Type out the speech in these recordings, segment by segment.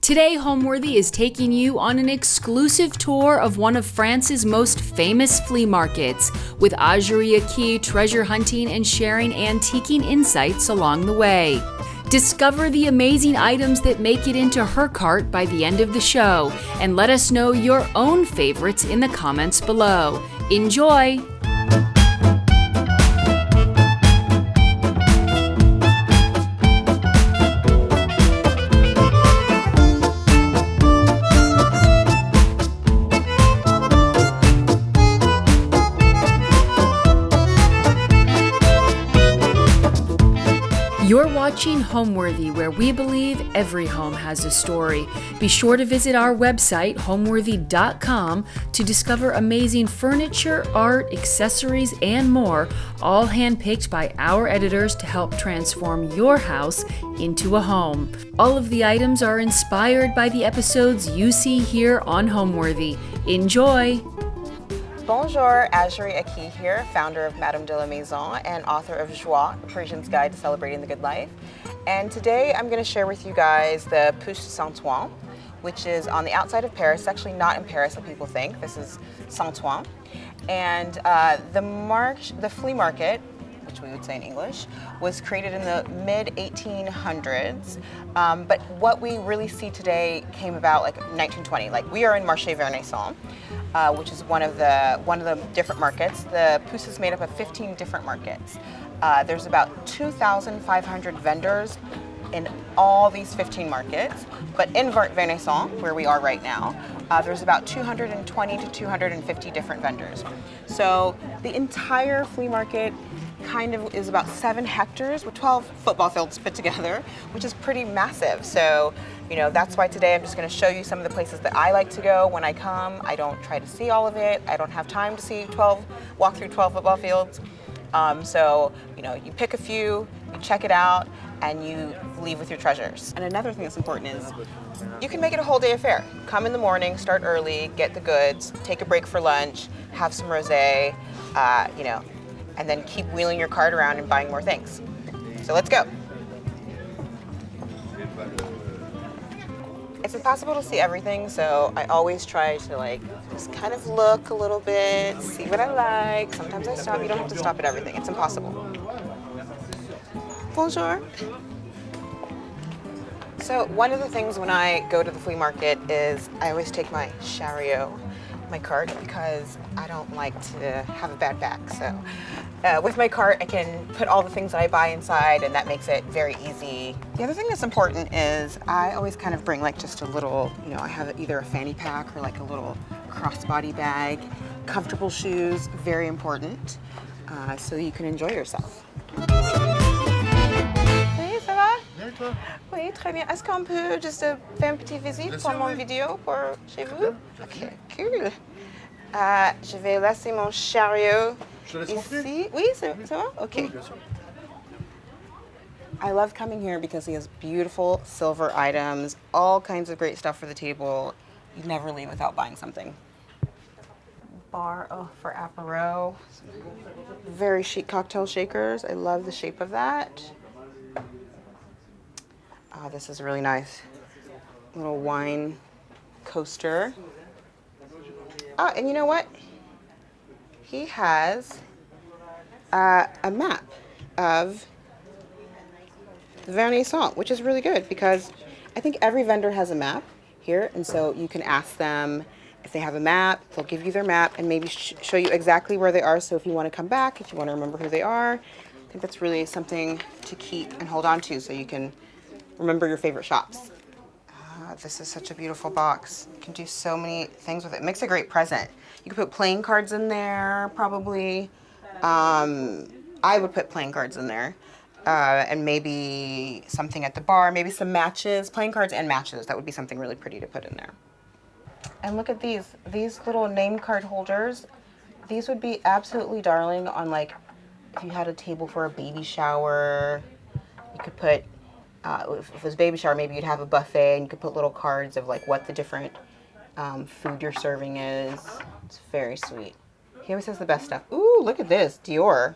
Today, Homeworthy is taking you on an exclusive tour of one of France's most famous flea markets, with Ajiri Aki treasure hunting and sharing antiquing insights along the way. Discover the amazing items that make it into her cart by the end of the show, and let us know your own favorites in the comments below. Enjoy! You're watching Homeworthy, where we believe every home has a story. Be sure to visit our website, homeworthy.com, to discover amazing furniture, art, accessories, and more, all handpicked by our editors to help transform your house into a home. All of the items are inspired by the episodes you see here on Homeworthy. Enjoy! Bonjour, Ajiri Aki here, founder of Madame de la Maison and author of Joie, a Parisian's Guide to Celebrating the Good Life. And today I'm going to share with you guys the Puces Saint-Ouen, which is on the outside of Paris. It's actually not in Paris like people think. This is Saint-Ouen. And the Marche, the flea market, which we would say in English, was created in the mid-1800s. But what we really see today came about like 1920. Like, we are in Marche which is one of the different markets. The Puces is made up of 15 different markets. There's about 2,500 vendors in all these 15 markets. But in Maison, where we are right now, there's about 220 to 250 different vendors. So the entire flea market kind of is about 7 hectares with 12 football fields put together, which is pretty massive. So, you know, that's why today I'm just going to show you some of the places that I like to go when I come. I don't try to see all of it. I don't have time to walk through 12 football fields. So, you know, you pick a few, you check it out, and you leave with your treasures. And another thing that's important is you can make it a whole day affair. Come in the morning, start early, get the goods, take a break for lunch, have some rosé, you know, and then keep wheeling your cart around and buying more things. So let's go. It's impossible to see everything, so I always try to like just kind of look a little bit, see what I like. Sometimes I stop. You don't have to stop at everything. It's impossible. Bonjour. So one of the things when I go to the flea market is I always take my chariot, my cart, because I don't like to have a bad back. So with my cart, I can put all the things that I buy inside, and that makes it very easy. The other thing that's important is I always kind of bring like just a little, you know, I have either a fanny pack or like a little crossbody bag. Comfortable shoes, very important, so you can enjoy yourself. Oui, ça va? Bien, toi? Oui, très bien. Est-ce qu'on peut juste faire une petite visite pour mon vidéo pour chez vous? Ok, cool. Je vais laisser mon chariot ici. Oui, c'est bon? Ok. Oui, bien sûr. I love coming here because he has beautiful silver items, all kinds of great stuff for the table. You never leave without buying something. Bar for apéro. Very chic cocktail shakers. I love the shape of that. This is really nice. Little wine coaster. And you know what? He has a map of Maison, which is really good because I think every vendor has a map here, and so you can ask them if they have a map. They'll give you their map and maybe show you exactly where they are. So if you want to come back, if you want to remember who they are, I think that's really something to keep and hold on to so you can remember your favorite shops. This is such a beautiful box. You can do so many things with it. It makes a great present. You can put playing cards in there, probably. I would put playing cards in there. And maybe something at the bar, maybe some matches, playing cards and matches. That would be something really pretty to put in there. And look at these little name card holders. These would be absolutely darling on, like, if you had a table for a baby shower. You could put, if it was a baby shower, maybe you'd have a buffet and you could put little cards of like what the different food you're serving is. It's very sweet. He always has the best stuff. Ooh, look at this, Dior.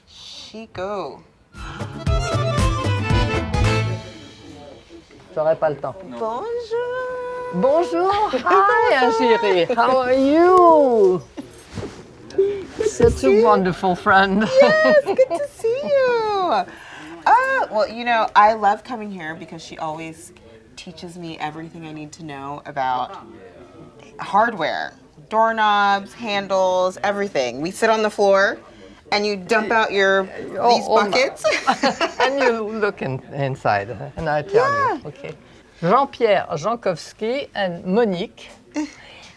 Chico. j'aurais pas le temps. Bonjour. Bonjour, hi Ajiri, how are you? Such a wonderful friend. Yes, good to see you. Well, you know, I love coming here because she always teaches me everything I need to know about hardware, doorknobs, handles, everything. We sit on the floor and you dump out these buckets. And you look inside and I tell you, okay. Jean-Pierre Jankowski and Monique.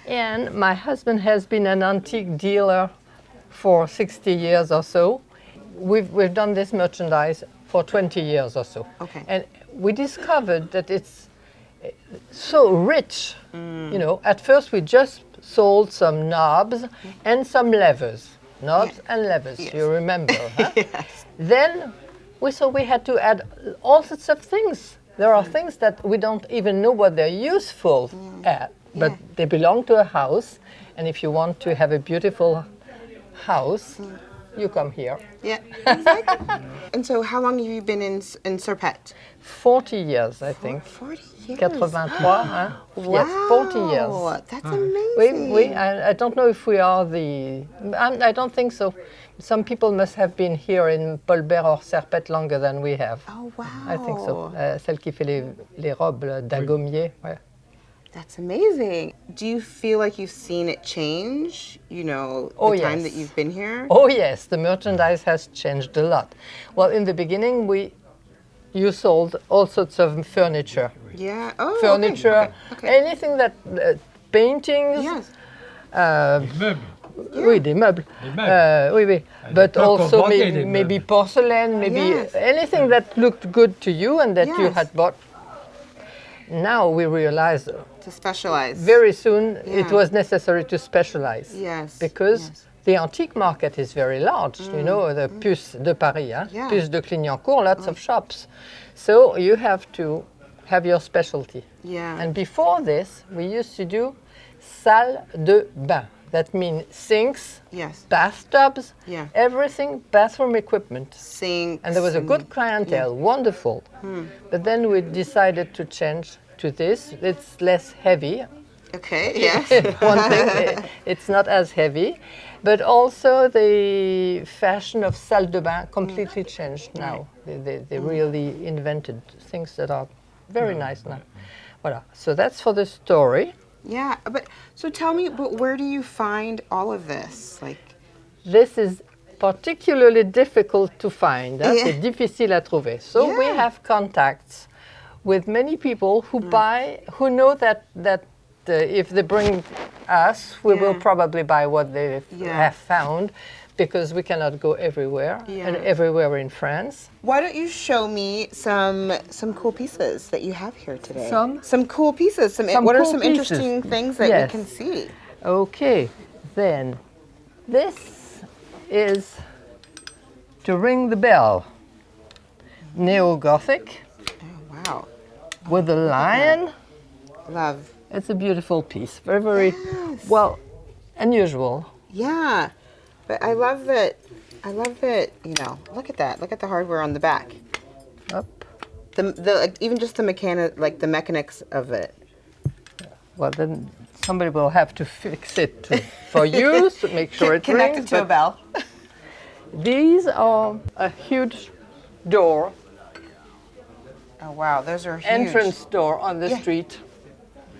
And my husband has been an antique dealer for 60 years or so. We've done this merchandise for 20 years or so. Okay. And we discovered that it's so rich. You know, at first we just sold some knobs and some levers. Knobs and levers, you remember, huh? Yes. Then we saw we had to add all sorts of things. There are things that we don't even know what they're useful at, but they belong to a house. And if you want to have a beautiful house, you come here. Yeah, exactly. And so how long have you been in Serpette? 40 years, I think. 40 years. 83, huh? Wow. Yes, 40 years. That's amazing. I don't know if we are I don't think so. Some people must have been here in Polbert or Serpette longer than we have. Oh, wow. I think so. Celle qui fait les robes d'Agommier. Ouais. That's amazing. Do you feel like you've seen it change, you know, the time that you've been here? Oh, yes. The merchandise has changed a lot. Well, in the beginning, you sold all sorts of furniture. Yeah. Oh, Furniture, okay. anything that, paintings. Yes. Meubles. Oui, des meubles. Oui, oui. But also maybe porcelain, maybe anything that looked good to you and that you had bought. Now we realize to specialize. Very soon it was necessary to specialize. Yes. Because the antique market is very large, you know, the Puces de Paris, hein? Puces de Clignancourt, lots of shops. So you have to have your specialty. Yeah. And before this, we used to do salle de bain. That means sinks, bathtubs, everything, bathroom equipment. Sinks. And there was a good clientele, wonderful. But then we decided to change to this. It's less heavy. Okay, yes. One thing, it's not as heavy. But also the fashion of salle de bain completely changed now. They really invented things that are very nice now. Voilà. So that's for the story. Yeah, but so tell me, but where do you find all of this? Like, this is particularly difficult to find. C'est difficile à trouver. So we have contacts with many people who buy, who know that if they bring us, we will probably buy what they have found, because we cannot go everywhere and everywhere in France. Why don't you show me some cool pieces that you have here today? Some cool pieces. What are some interesting things that we can see? Okay, then this is to ring the bell. Neo-Gothic. Oh, wow. With a lion. Love. It's a beautiful piece. Very, very, well, unusual. Yeah. But I love that, you know, look at that. Look at the hardware on the back. Up. Even just the mechanics of it. Well, then somebody will have to fix it for you to make sure it connect rings. It to a bell. These are a huge door. Oh, wow. Those are huge. Entrance door on the street.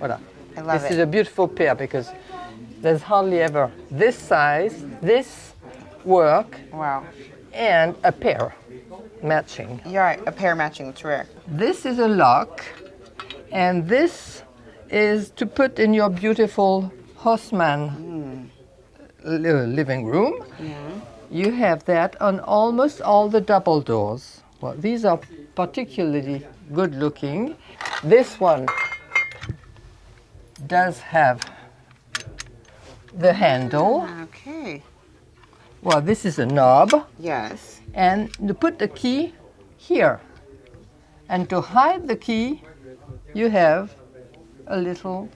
Voilà. I love This is a beautiful pair because there's hardly ever this size, this work, and a pair matching. You're right, a pair matching, it's rare. This is a lock, and this is to put in your beautiful Haussmann living room. You have that on almost all the double doors. Well, these are particularly good looking. This one does have the handle. Okay. Well, this is a knob. Yes. And to put the key here. And to hide the key, you have a little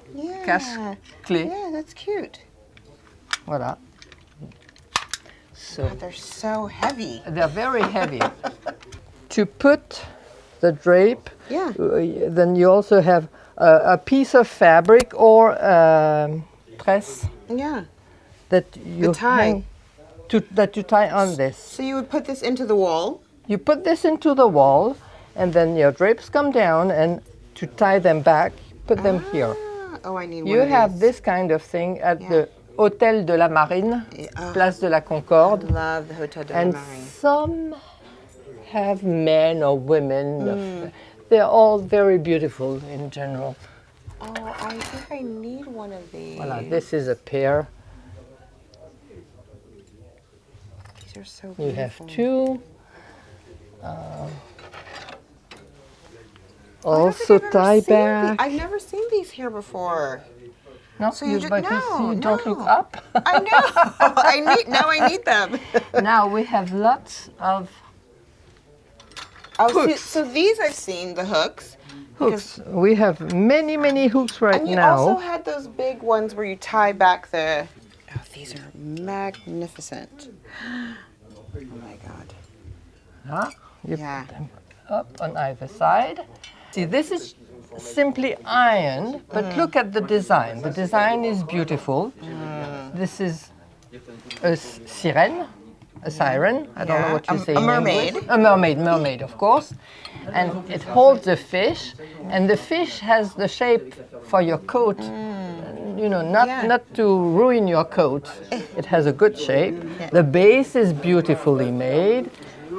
cache-clé. Yeah, that's cute. Voilà. So God, they're so heavy. they're very heavy. To put the drape. Yeah. Then you also have a piece of fabric or press Yeah. that you tie. that you tie on this. So you would put this into the wall. You put this into the wall, and then your drapes come down, and to tie them back, put them here. Oh, I need one You of have these. this kind of thing at the Hôtel de la Marine, Place de la I Concorde. love the Hotel de la And Marine. some have men or women. They're all very beautiful in general. Oh, I think I need one of these. Voilà, this is a pair. These are so beautiful. You have two. Also tie back. I've never seen these here before. No, So you but you don't look up. I know. I need them. Now we have lots of Oh, hooks. so these I've seen, the hooks. hooks. We have many hooks right And you now. also had those big ones where you tie back the... Oh, these are magnificent. Oh my God. You Yeah. put them up on either side. See, this is simply ironed, but look at the design. The design is beautiful. This is a siren, a siren. I don't know what you say. A in mermaid. English. A mermaid, of course. And it holds a fish, and the fish has the shape for your coat. You know, not to ruin your coat. It has a good shape. The base is beautifully made,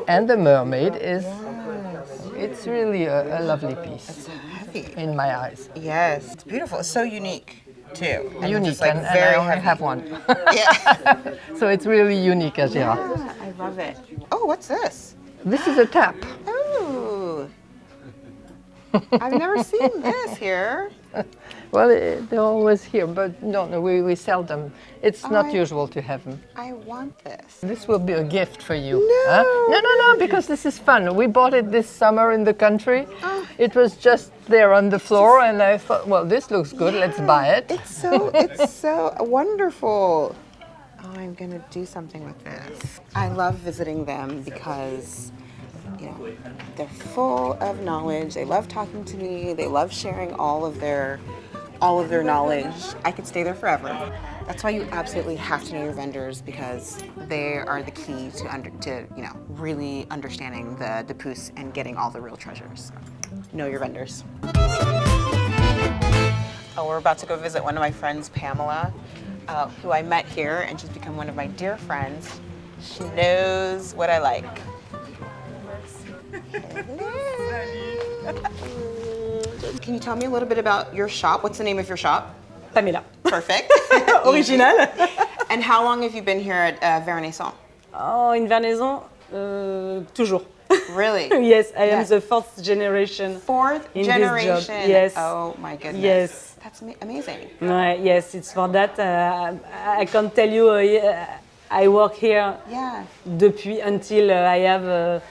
and the mermaid is. It's really a lovely piece. It's heavy. In my eyes. Yes, it's beautiful. It's so unique too. And Unique, just, like, and very I only heavy. have one. Yeah. So it's really unique, Ajiri. Yeah, I love it. Oh, what's this? This is a tap. Oh. I've never seen this here. Well, they're always here, but no, we sell them. It's not usual to have them. I want this. This will be a gift for you. No. No, because this is fun. We bought it this summer in the country. It was just there on the floor, and I thought, well, this looks good. Let's buy it. It's so wonderful. Oh, I'm gonna do something with this. I love visiting them because, you know, they're full of knowledge. They love talking to me. They love sharing all of their knowledge. I could stay there forever. That's why you absolutely have to know your vendors, because they are the key to really understanding the Puces and getting all the real treasures. Know your vendors. Oh, we're about to go visit one of my friends, Pamela, who I met here, and she's become one of my dear friends. She knows what I like. Can you tell me a little bit about your shop? What's the name of your shop? Pamela. Perfect. Original. And how long have you been here at Maison? Oh, in Maison, toujours. Really? Yes, I am the fourth generation. Fourth in generation. This job. Yes. Oh my goodness. Yes. That's amazing. Yes, it's for that. I can tell you, I work here Yeah. depuis until I have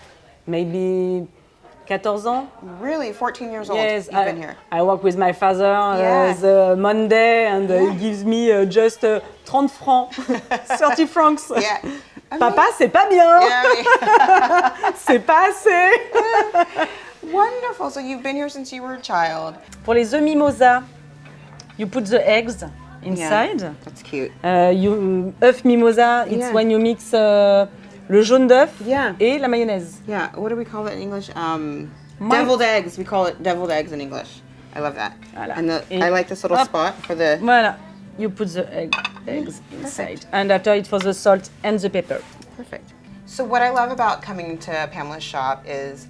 maybe 14 ans. Really? 14 years old Yes, you've been here. I work with my father Yeah. the Monday, and he gives me just 30 francs, 30 francs. Yeah. Papa, c'est pas bien. Yeah, C'est pas assez. wonderful. So you've been here since you were a child. For les œufs mimosa, you put the eggs inside. Yeah. That's cute. Œuf mimosa, it's Yeah. when you mix le jaune d'œuf Yeah. et la mayonnaise. Yeah. What do we call it in English? Deviled eggs. We call it deviled eggs in English. I love that. Voilà. And Et I like this little hop. spot for the... Voilà. You put the eggs inside. And after it for the salt and the pepper. Perfect. So what I love about coming to Pamela's shop is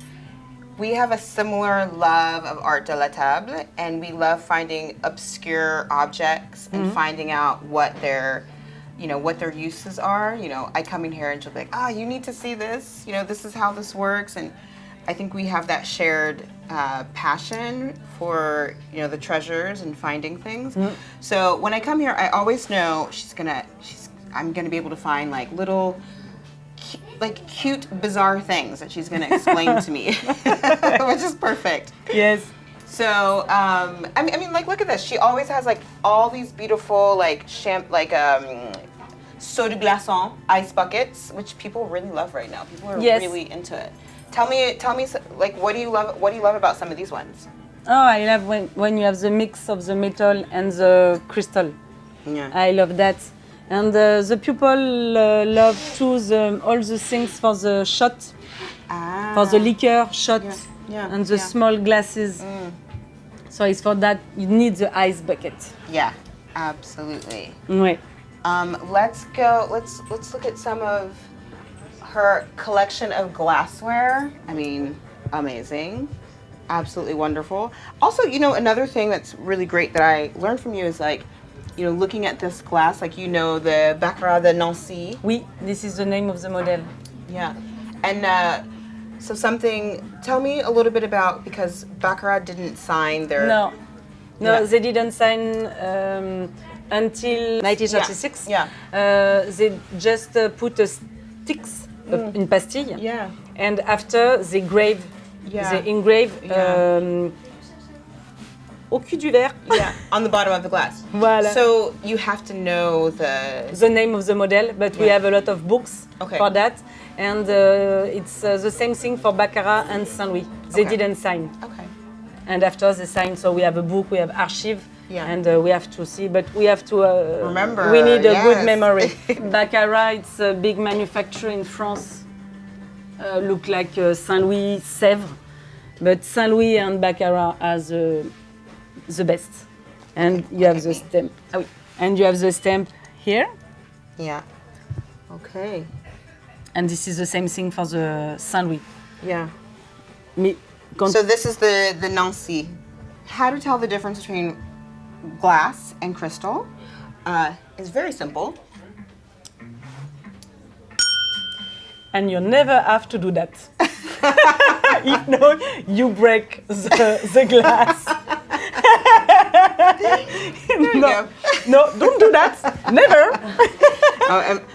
we have a similar love of art de la table, and we love finding obscure objects and finding out what their uses are. You know, I come in here and she'll be like, you need to see this. You know, this is how this works. And I think we have that shared passion for, the treasures and finding things. So when I come here, I always know I'm gonna be able to find like little, cute, bizarre things that she's gonna explain to me, which is perfect. Yes. So, I mean, look at this. She always has all these beautiful soda glaçon ice buckets, which people really love right now. People are Yes. really into it. Tell me, like, what do you love? What do you love about some of these ones? Oh, I love when you have the mix of the metal and the crystal. Yeah. I love that. And the people love too all the things for the shot, for the liquor shot, and the small glasses. So it's for that you need the ice bucket. Yeah, absolutely. Ouais. Let's go. Let's look at some of her collection of glassware. I mean, amazing. Absolutely wonderful. Also, you know, another thing that's really great that I learned from you is like, you know, looking at this glass, like, you know, the Baccarat de Nancy. Oui, this is the name of the model. Yeah. And so tell me a little bit about, because Baccarat didn't sign their... No, Yeah. they didn't sign until 1936. Yeah. They just put a sticks in pastille. Yeah. And after they engrave au cul du verre. Yeah, on the bottom of the glass. Voilà. So you have to know the name of the model, but we have a lot of books for that. And it's the same thing for Baccarat and Saint Louis. They didn't sign. Okay. And after they sign, so we have a book, we have archive, and we have to see, but we have to remember. We need a good memory. Baccarat, it's a big manufacturer in France. Look like Saint Louis, Sèvres, but Saint Louis and Baccarat are the best. And you have the stamp. Ah oui. And you have the stamp here. Yeah. Okay. And this is the same thing for the Saint Louis. Yeah. Me, So this is the Nancy. How to tell the difference between glass and crystal is very simple. And you never have to do that. If not, you break the glass. No, don't do that. Never.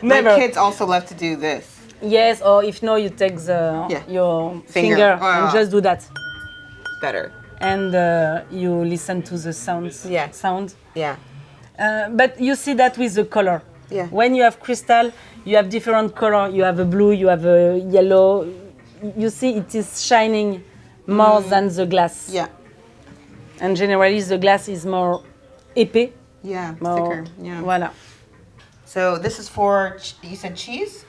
Never. My kids also love to do this. Yes, or if no, you take your finger and just do that. Better. And you listen to the sounds. Yeah. Sound. Yeah. But you see that with the color. Yeah. When you have crystal, you have different color. You have a blue, you have a yellow. You see it is shining more than the glass. Yeah. And generally the glass is more épais. Yeah, more, thicker. Yeah. Voilà. So this is for, you said cheese?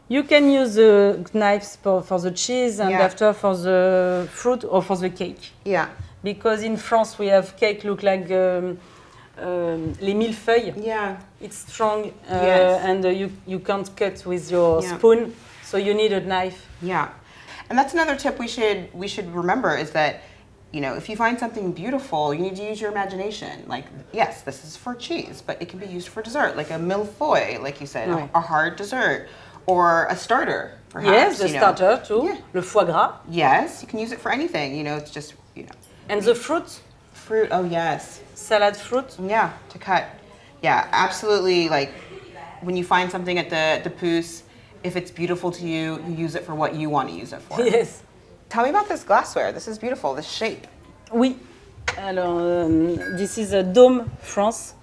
You can use the knives for the cheese and after for the fruit or for the cake. Yeah. Because in France we have cake look like les millefeuilles. Yeah. It's strong and you can't cut with your spoon, so you need a knife. Yeah. And that's another tip we should remember is that, you know, if you find something beautiful, you need to use your imagination. Like, yes, this is for cheese, but it can be used for dessert, like a millefeuille, like you said, a hard dessert, or a starter, perhaps. Yes, the starter too. Yeah. Le foie gras. Yes, you can use it for anything. You know, it's just, you know. And the fruit. Fruit. Oh yes. Salad fruit. Yeah, to cut. Yeah, absolutely. Like when you find something at the Puces, if it's beautiful to you, you use it for what you want to use it for. Yes. Tell me about this glassware. This is beautiful, this shape. Oui. Alors, this is a Dome, France.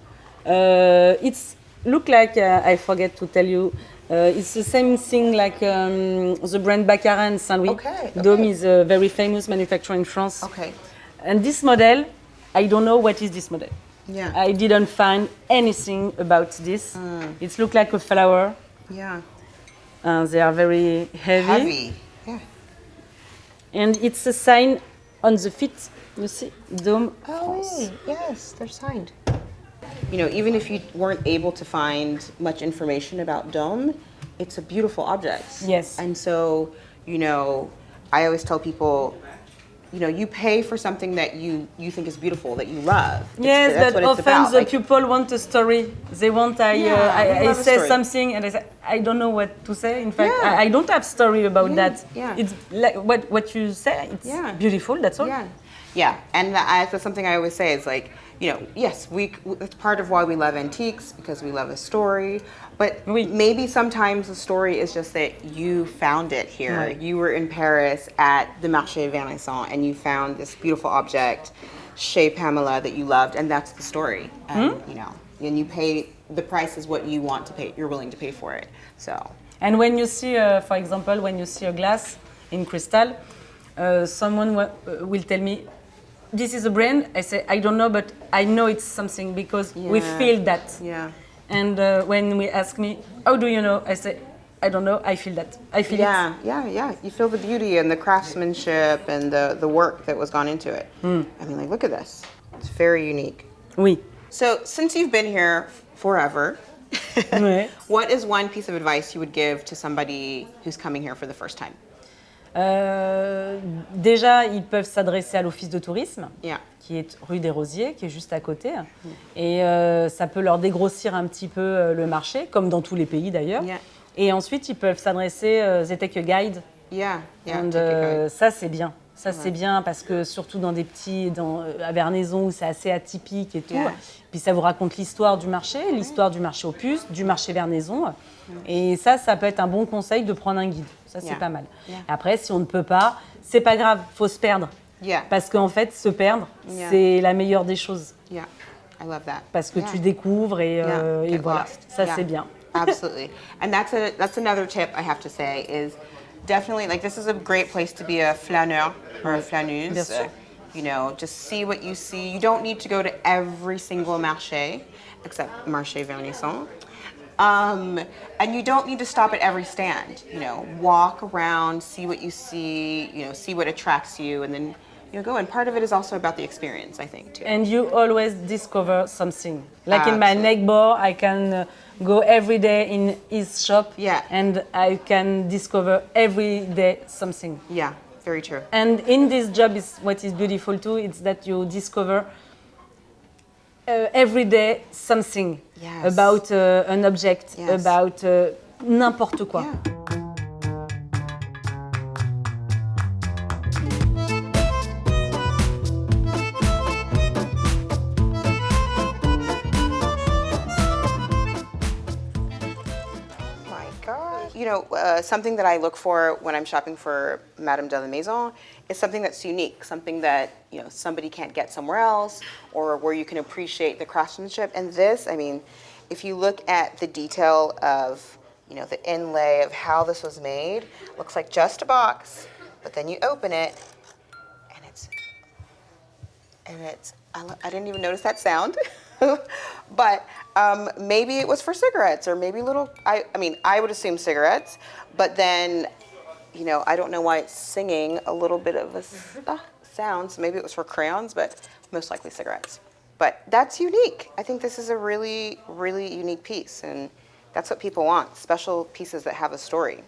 It's look like, I forget to tell you, it's the same thing like the brand Baccarat and Saint Louis. Okay. Dome is a very famous manufacturer in France. Okay. And this model, I don't know what is this model. Yeah. I didn't find anything about this. It looks like a flower. Yeah. They are very heavy. Heavy. Yeah. And it's a sign on the feet. You see, Dome. Oh, France. yes, they're signed. You know, even if you weren't able to find much information about Dome, it's a beautiful object. Yes. And so, you know, I always tell people, you know, you pay for something that you think is beautiful, that you love. Yes, that's but what it's often about. the Like, people want a story. They want we I love a say story. something and I say I don't know what to say. In fact, Yeah. I don't have story about that. Yeah. It's like what you say. It's beautiful. That's all. Yeah, yeah, and that's something I always say is like, you know, yes, it's part of why we love antiques because we love a story, but maybe sometimes the story is just that you found it here. Right. You were in Paris at the Marche Maison and you found this beautiful object, chez Pamela, that you loved, and that's the story. And you know, and you pay the price is what you want to pay. You're willing to pay for it. So. And when you see, for example, when you see a glass in crystal. Someone will tell me, this is a brand. I say, I don't know, but I know it's something because we feel that. Yeah. And when we ask me, how do you know? I say, I don't know, I feel that. I feel it. Yeah. You feel the beauty and the craftsmanship and the work that was gone into it. I mean, like, look at this. It's very unique. Oui. So, since you've been here forever, Ouais. what is one piece of advice you would give to somebody who's coming here for the first time? Déjà, ils peuvent s'adresser à l'office de tourisme, Yeah. qui est rue des Rosiers, qui est juste à côté. Et ça peut leur dégrossir un petit peu le marché, comme dans tous les pays d'ailleurs. Yeah. Et ensuite, ils peuvent s'adresser, they take a guide. Yeah. And, take a guide. ça, c'est bien. Ça, c'est bien parce que surtout dans des petits, à Vernaison où c'est assez atypique et tout. Yeah. Puis ça vous raconte l'histoire du marché aux puces, du marché Vernaison. Et ça peut être un bon conseil de prendre un guide. Ça, c'est pas mal. Yeah. Après, si on ne peut pas, c'est pas grave, faut se perdre. Yeah. Parce qu'en fait, se perdre, c'est la meilleure des choses. Yeah. I love that. Parce que tu découvres et Get voilà. lost. Ça, Yeah. c'est bien. Absolutely. And that's another tip I have to say is definitely, like, this is a great place to be a flâneur or a flâneuse. Bien sûr. You know, just see what you see. You don't need to go to every single marché, except Marche Vernaison. And you don't need to stop at every stand. You know, walk around, see what you see, you know, see what attracts you, and then, you know, go. And part of it is also about the experience, I think, too. And you always discover something. Like in my neighbor, I can go every day in his shop, and I can discover every day something. Yeah, very true. And in this job, what is beautiful too, it's that you discover every day something about an object, about n'importe quoi. Yeah. You know, something that I look for when I'm shopping for Madame de la Maison is something that's unique, something that, you know, somebody can't get somewhere else, or where you can appreciate the craftsmanship. And this, I mean, if you look at the detail of, you know, the inlay of how this was made, looks like just a box, but then you open it, and it's, I didn't even notice that sound. But maybe it was for cigarettes, or maybe little, I mean, I would assume cigarettes, but then, you know, I don't know why it's singing a little bit of a sound, so maybe it was for crayons, but most likely cigarettes. But that's unique. I think this is a really, really unique piece, and that's what people want, special pieces that have a story.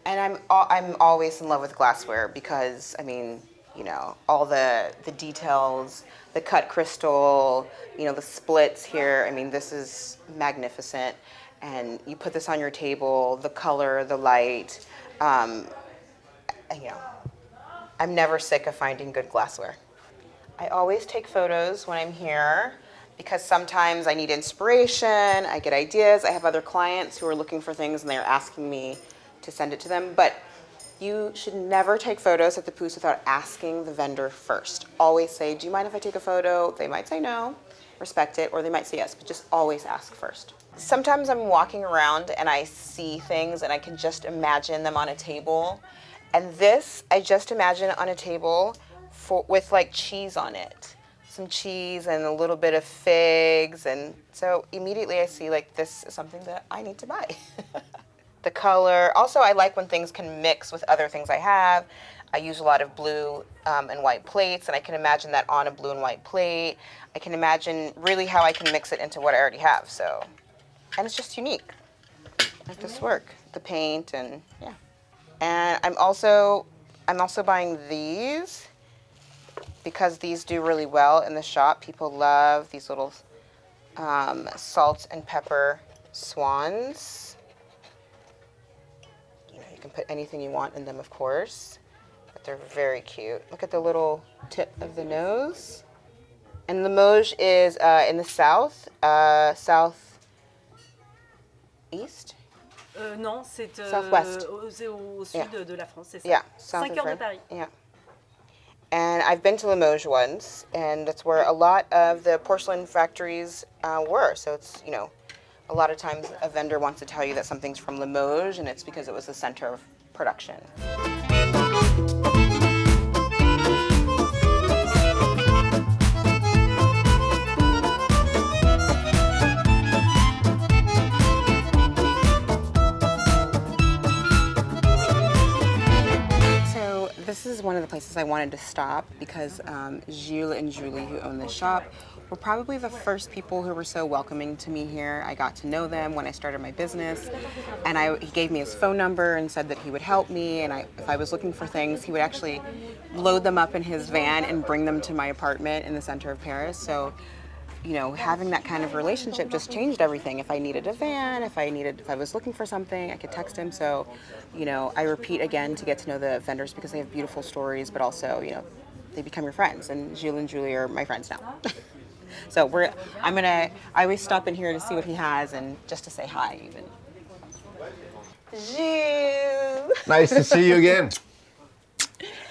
And I'm always in love with glassware because, I mean, you know, all the details, the cut crystal, you know, the splits here. I mean, this is magnificent. And you put this on your table, the color, the light. You know, I'm never sick of finding good glassware. I always take photos when I'm here because sometimes I need inspiration, I get ideas. I have other clients who are looking for things and they're asking me to send it to them. But you should never take photos at the Puces without asking the vendor first. Always say, do you mind if I take a photo? They might say no, respect it, or they might say yes, but just always ask first. Sometimes I'm walking around and I see things and I can just imagine them on a table. And this, I just imagine on a table with like cheese on it. Some cheese and a little bit of figs. And so immediately I see like this is something that I need to buy. The color. Also, I like when things can mix with other things I have. I use a lot of blue and white plates, and I can imagine that on a blue and white plate. I can imagine really how I can mix it into what I already have. So, and it's just unique. Like this work, the paint, and yeah. And I'm also buying these because these do really well in the shop. People love these little salt and pepper swans. You can put anything you want in them, of course, but they're very cute. Look at the little tip of the nose. And Limoges is in the south, southeast? Non, c'est Southwest. Au sud de la France, c'est ça. Yeah, south 5 of heures de France. Paris. Yeah. And I've been to Limoges once, and that's where a lot of the porcelain factories were. So it's, you know, a lot of times a vendor wants to tell you that something's from Limoges, and it's because it was the center of production. one of the places I wanted to stop because Jil and Julie, who own this shop, were probably the first people who were so welcoming to me here. I got to know them when I started my business, and he gave me his phone number and said that he would help me, and if I was looking for things, he would actually load them up in his van and bring them to my apartment in the center of Paris. So, you know, having that kind of relationship just changed everything. If I needed a van, if I was looking for something, I could text him. So, you know, I repeat again to get to know the vendors because they have beautiful stories, but also, you know, they become your friends, and Jil and Julie are my friends now. So I always stop in here to see what he has and just to say hi even. Jil! Nice to see you again.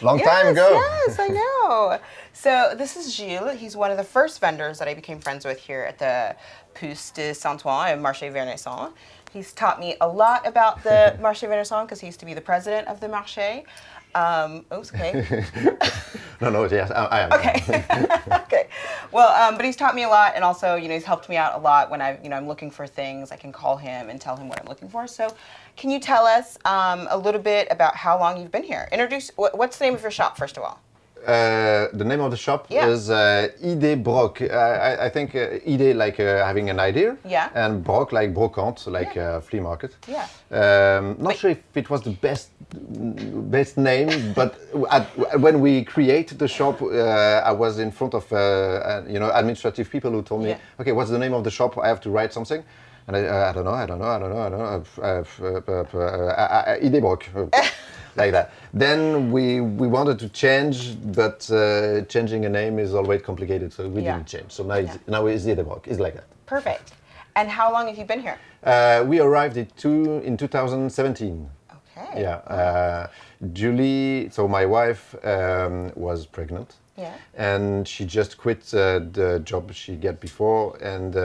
Long time ago. Yes, I know. So this is Jil. He's one of the first vendors that I became friends with here at the Puces de Saint-Ouen and Marche Vernaison. He's taught me a lot about the Marche Vernaison because he used to be the president of the Marche. Oops, okay. No, yes, I am. Okay. Okay. Well, but he's taught me a lot, and also, you know, he's helped me out a lot when I'm looking for things. I can call him and tell him what I'm looking for. So, can you tell us a little bit about how long you've been here? What's the name of your shop, first of all? The name of the shop is Idée Broc. I think idée like having an idea, and broc like brocante, like flea market. Yeah. Not sure if it was the best name, but when we created the shop, I was in front of administrative people who told me, okay, what's the name of the shop? I have to write something. And I don't know. Idée Broc. Like that. Then we wanted to change, but changing a name is always complicated, so we didn't change. So now it's Idée Broc. It's like that. Perfect. And how long have you been here? We arrived in 2017. Okay. Yeah. Julie, so my wife, was pregnant. Yeah. And she just quit the job she got before, and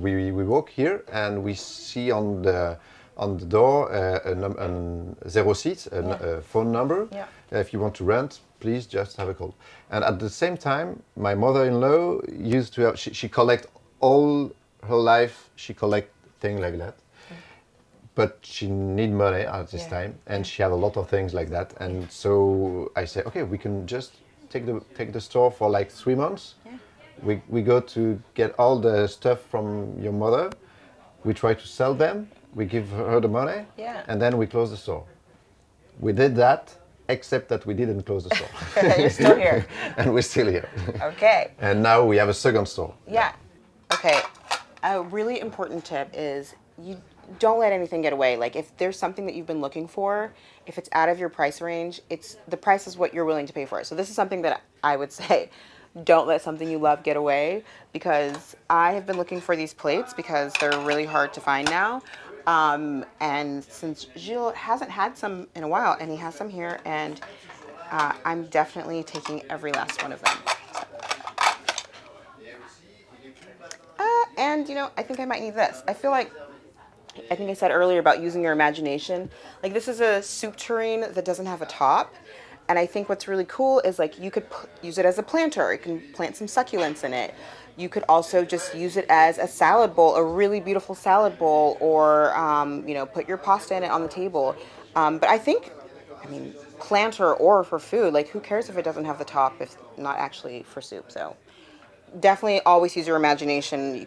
we walk here and we see on the door a 06, a phone number. Yeah. If you want to rent, please just have a call. And at the same time, my mother-in-law used to have, she collect all her life, she collect things like that. But she need money at this time, and she had a lot of things like that. And so I said, okay, we can just take the store for like 3 months. Yeah. We go to get all the stuff from your mother. We try to sell them. We give her the money, and then we close the store. We did that, except that we didn't close the store. You're still here. And we're still here. Okay. And now we have a second store. Yeah. Okay. A really important tip is you don't let anything get away. Like if there's something that you've been looking for, if it's out of your price range, the price is what you're willing to pay for it. So this is something that I would say, don't let something you love get away, because I have been looking for these plates because they're really hard to find now. And since Jil hasn't had some in a while, and he has some here, and I'm definitely taking every last one of them. And, you know, I think I might need this. I think I said earlier about using your imagination. Like, this is a soup tureen that doesn't have a top. And I think what's really cool is, like, you could use it as a planter. You can plant some succulents in it. You could also just use it as a salad bowl, a really beautiful salad bowl, or, you know, put your pasta in it on the table. But I mean, planter or for food, like, who cares if it doesn't have the top if not actually for soup? So definitely always use your imagination. You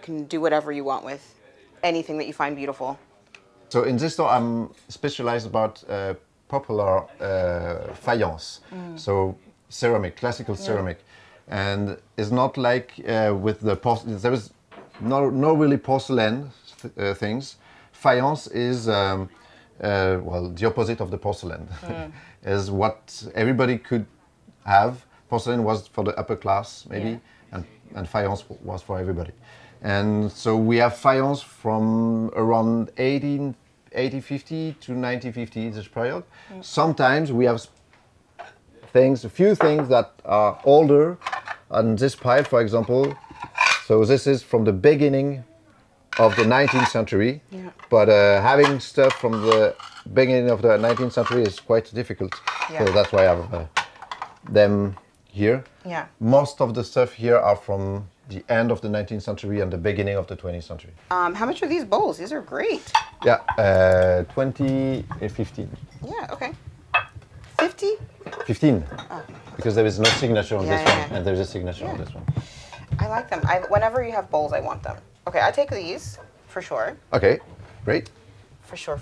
can do whatever you want with anything that you find beautiful. So in this store, I'm specialized about popular faience, so ceramic, classical ceramic, and it's not like with the there is no really porcelain things. Faience is the opposite of the porcelain. Is what everybody could have. Porcelain was for the upper class maybe, and faience was for everybody. And so we have faience from around 1850 to 1950, this period. Sometimes we have a few things that are older. On this pile, for example, so this is from the beginning of the 19th century. Yeah. But having stuff from the beginning of the 19th century is quite difficult. Yeah. So that's why I have them here. Yeah. Most of the stuff here are from the end of the 19th century and the beginning of the 20th century. How much are these bowls? These are great. Yeah, 20 and 15. Yeah, okay. 50? 15. Because there is no signature on this one, yeah. and there's a signature on this one. I like them. Whenever you have bowls, I want them. Okay, I take these, for sure. Okay, great. For sure.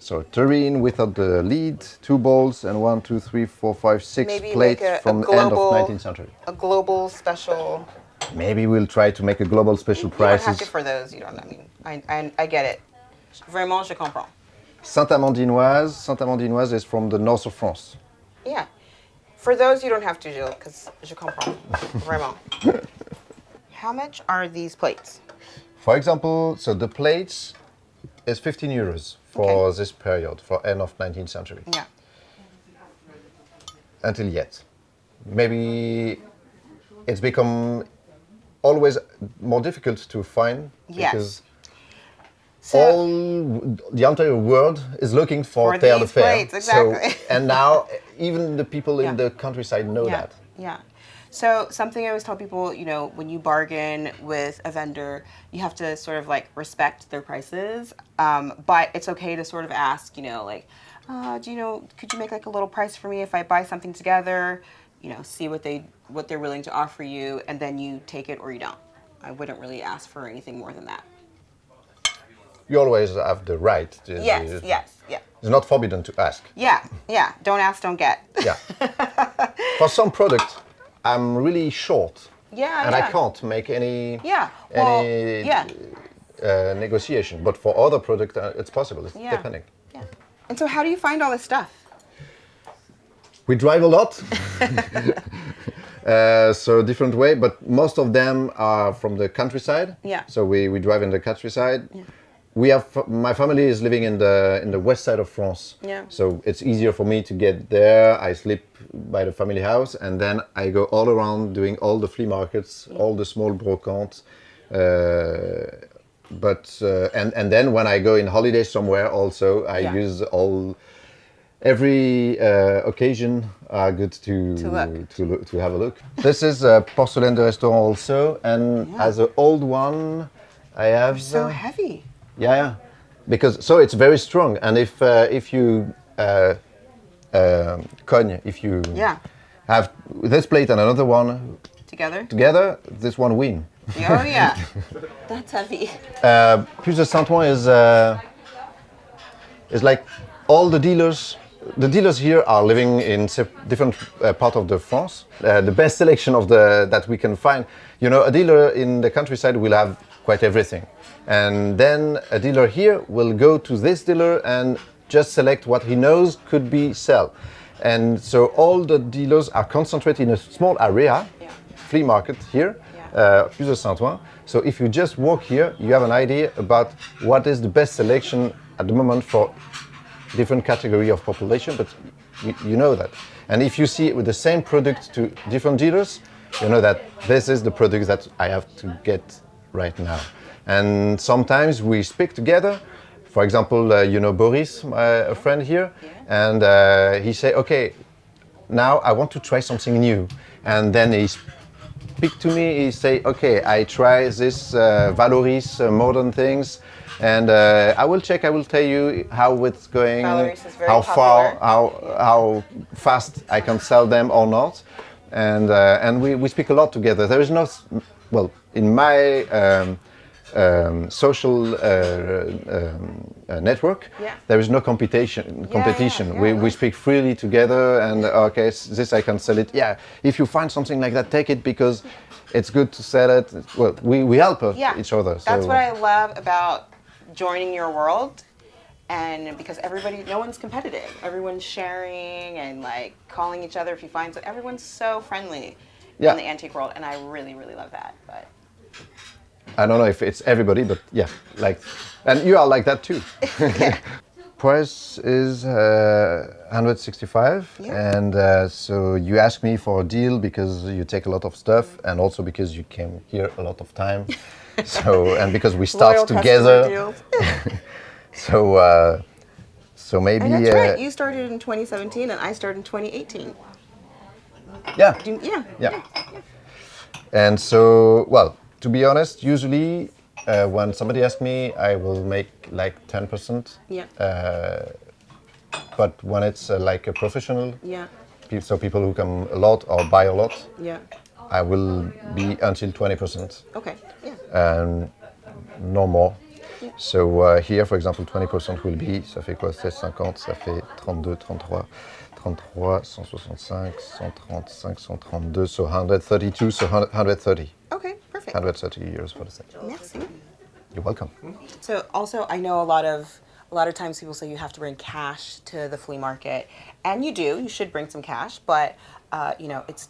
So terrine without the lid, 2 bowls, and 1, 2, 3, 4, 5, 6 Maybe plates make from the end of 19th century. A global special. Maybe we'll try to make a global special You don't have prices. to for those. You don't. I get it. Vraiment, je comprends. Sainte-Amandinoise is from the north of France. Yeah. For those, you don't have to, Jill, because je comprends. Vraiment. How much are these plates? For example, so the plates is 15 euros for this period, for end of 19th century. Yeah. Until yet. Maybe it's become always more difficult to find because all the entire world is looking for terre de these fer. plates, exactly. So, and now even the people in the countryside know that. Yeah. So something I always tell people, you know, when you bargain with a vendor, you have to sort of like respect their prices. But it's okay to sort of ask, you know, like, do you know, could you make like a little price for me if I buy something together? You know, see what they're willing to offer you, and then you take it or you don't. I wouldn't really ask for anything more than that. You always have the right to. Yes. It's not forbidden to ask. Yeah. Don't ask, don't get. Yeah. For some products, I'm really short. And I can't make any negotiation. But for other products, it's possible. It's depending. Yeah. And so how do you find all this stuff? We drive a lot. So different way, but most of them are from the countryside. Yeah. So we drive in the countryside. Yeah. We have my family is living in the west side of France. Yeah. So it's easier for me to get there. I sleep by the family house, and then I go all around doing all the flea markets, all the small brocantes. And then when I go in holiday somewhere, also I use every occasion are good to have a look. This is a porcelain de restaurant also, and as an old one, I have. So heavy. Yeah, because so it's very strong, and if you cogne, if you have this plate and another one together, this one win. Oh yeah, that's heavy. Puces Saint-Ouen is like all the dealers. The dealers here are living in different part of the France. The best selection of that we can find. You know, a dealer in the countryside will have quite everything. And then a dealer here will go to this dealer and just select what he knows could be sell. And so all the dealers are concentrated in a small area, flea market here, Puces Saint-Ouen. So if you just walk here, you have an idea about what is the best selection at the moment for different category of population, but you know that. And if you see with the same product to different dealers, you know that this is the product that I have to get right now. And sometimes we speak together. For example, you know Boris, a friend here, and he say, okay, now I want to try something new. And then he speak to me, he say, okay, I try this Valoris modern things, and I will check, I will tell you how it's going, how far, how fast I can sell them or not. And we speak a lot together. There is no, well, in my social network, there is no competition. We speak freely together, and okay, this I can sell it. Yeah, if you find something like that, take it because it's good to sell it. Well, we help each other. That's what I love about joining your world, and because no one's competitive. Everyone's sharing and like calling each other if you find something. Everyone's so friendly in the antique world, and I really, really love that. But I don't know if it's everybody, but and you are like that too. Price is 165, and so you ask me for a deal because you take a lot of stuff, and also because you came here a lot of time. So and because we start together. So maybe. And that's right. You started in 2017, and I started in 2018. Yeah. Yeah. And so, well, to be honest, usually when somebody asks me, I will make like 10%. but when it's like a professional, Yeah. so people who come a lot or buy a lot, Yeah. I will be until 20%. Okay. Yeah. And no more. So here, for example, 20% will be, ça fait quoi? 16, 50, ça fait 32, 33, 33, 165, 135, 132, so 132, so 130. Okay. Perfect. 130 euros for the set. Merci. You're welcome. So also, I know a lot of times people say you have to bring cash to the flea market, and you do. You should bring some cash, but you know, it's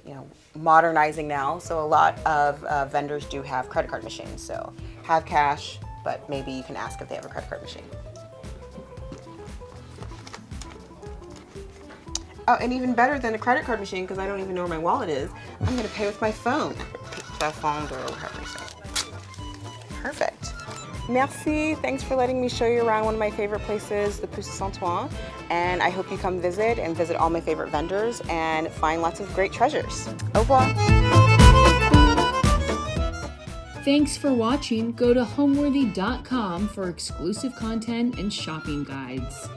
you know, modernizing now. So a lot of vendors do have credit card machines. So have cash, but maybe you can ask if they have a credit card machine. Oh, and even better than a credit card machine, because I don't even know where my wallet is, I'm going to pay with my phone. The phone or whatever you say. Perfect. Merci. Thanks for letting me show you around one of my favorite places, the Puces Saint-Ouen. And I hope you come visit and visit all my favorite vendors and find lots of great treasures. Au revoir. Thanks for watching. Go to homeworthy.com for exclusive content and shopping guides.